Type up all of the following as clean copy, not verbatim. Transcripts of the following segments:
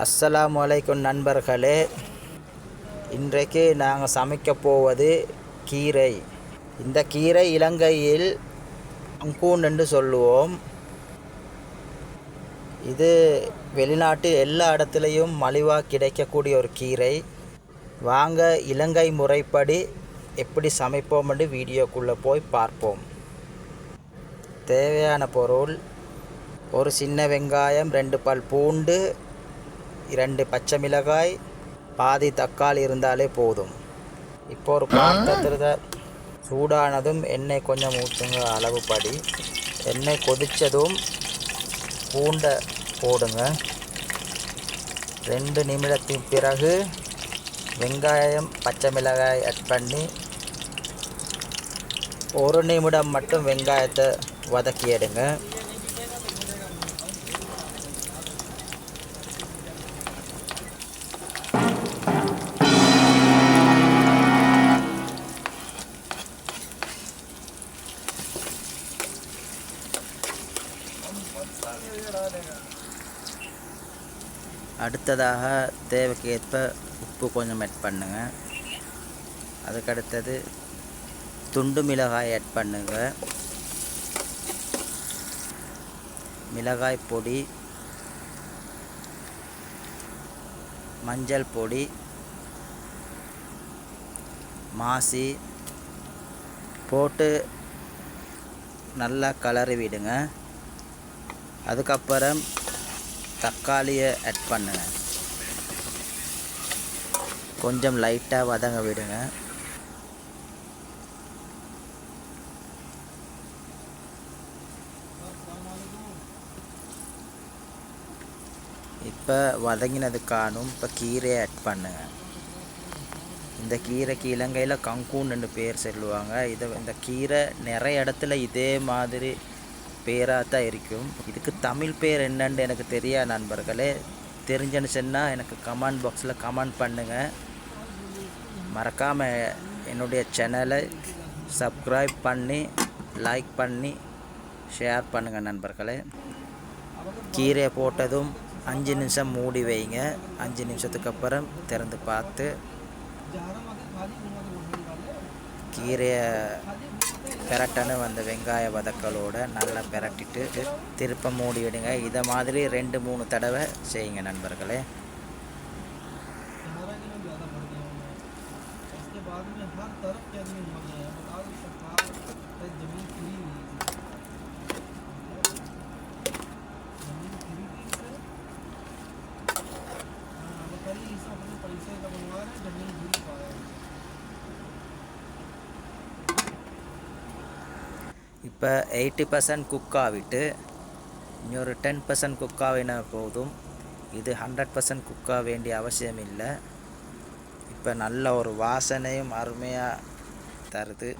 அஸ்ஸலாமு அலைக்கும் நண்பர்களே, இன்றைக்கு நாங்கள் சமைக்க போவது கீரை. இந்த கீரை இலங்கையில் அங்கூன் என்று சொல்லுவோம். இது வெளிநாட்டில் எல்லா இடத்துலையும் மலிவாக கிடைக்கக்கூடிய ஒரு கீரை. வாங்க இலங்கை முறைப்படி எப்படி சமைப்போம் என்று வீடியோக்குள்ளே போய் பார்ப்போம். தேவையான பொருள்: ஒரு சின்ன வெங்காயம், 2 பல் பூண்டு, 2 பச்சை மிளகாய், பாதி தக்காளி இருந்தாலே போதும். இப்போ ஒரு பாத்திரத்தில் சூடானதும் எண்ணெய் கொஞ்சம் ஊற்றுங்க. அளவுப்படி எண்ணெய் கொதித்ததும் பூண்டை போடுங்க. 2 நிமிடத்தின் பிறகு வெங்காயம், பச்சை மிளகாய் ஆட் பண்ணி 1 நிமிடம் மட்டும் வெங்காயத்தை வதக்கி எடுங்க. அடுத்ததாக தேவைக்கேற்ப உப்பு கொஞ்சம் ஆட் பண்ணுங்க. அதுக்கடுத்தது துண்டு மிளகாய் ஆட் பண்ணுங்க. மிளகாய் பொடி, மஞ்சள் பொடி, மாசி போட்டு நல்லா கலரி விடுங்க. அதுக்கப்புறம் தக்காளியை ஆட் பண்ணுங்க. கொஞ்சம் லைட்டாக வதங்க விடுங்க. இப்போ வதங்கினது காணும். இப்போ கீரையை ஆட் பண்ணுங்க. இந்த கீரைக்கு இலங்கையில் கங்கூன் என்று பேர் சொல்லுவாங்க. இந்த கீரை நிறைய இடத்துல இதே மாதிரி பேராக தான் இருக்கும். இதுக்கு தமிழ் பேர் என்னன்னு எனக்கு தெரியா நண்பர்களே. தெரிஞ்சுன்னு சொன்னால் எனக்கு கமெண்ட் பாக்ஸில் கமெண்ட் பண்ணுங்கள். மறக்காமல் என்னுடைய சேனலை சப்ஸ்கிரைப் பண்ணி, லைக் பண்ணி, ஷேர் பண்ணுங்கள் நண்பர்களே. கீரையை போட்டதும் 5 நிமிஷம் மூடி வைங்க. 5 நிமிஷத்துக்கு அப்புறம் திறந்து பார்த்து கீரையை பெரட்டன்னு வந்த வெங்காய வதக்கலோட நல்லா பெரட்டிட்டு திருப்ப மூடி விடுங்க. இதை மாதிரி 2-3 தடவை செய்யுங்க நண்பர்களே. இப்போ 80% குக் ஆகிட்டு இன்னொரு 10% குக் ஆகினா போதும். இது 100% குக் ஆக வேண்டிய அவசியம் இல்லை. இப்போ நல்ல ஒரு வாசனையும் அருமையாக தருது.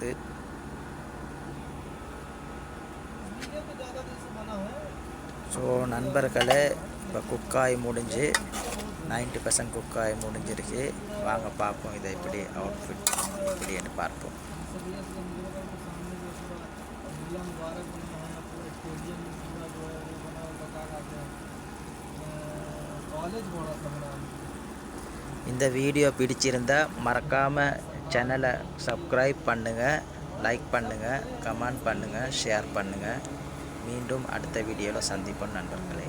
ஸோ நண்பர்களே, இப்போ குக்காய் முடிஞ்சு 90% குக்காய் முடிஞ்சிருச்சு. வாங்க பார்ப்போம் இதை எப்படி அவுட்ஃபிட் எப்படின்னு பார்ப்போம். இந்த வீடியோ பிடிச்சிருந்தா மறக்காமல் சேனலை சப்ஸ்கிரைப் பண்ணுங்கள், லைக் பண்ணுங்கள், கமெண்ட் பண்ணுங்கள், ஷேர் பண்ணுங்கள். மீண்டும் அடுத்த வீடியோவில் சந்திப்போம் நண்பர்களே.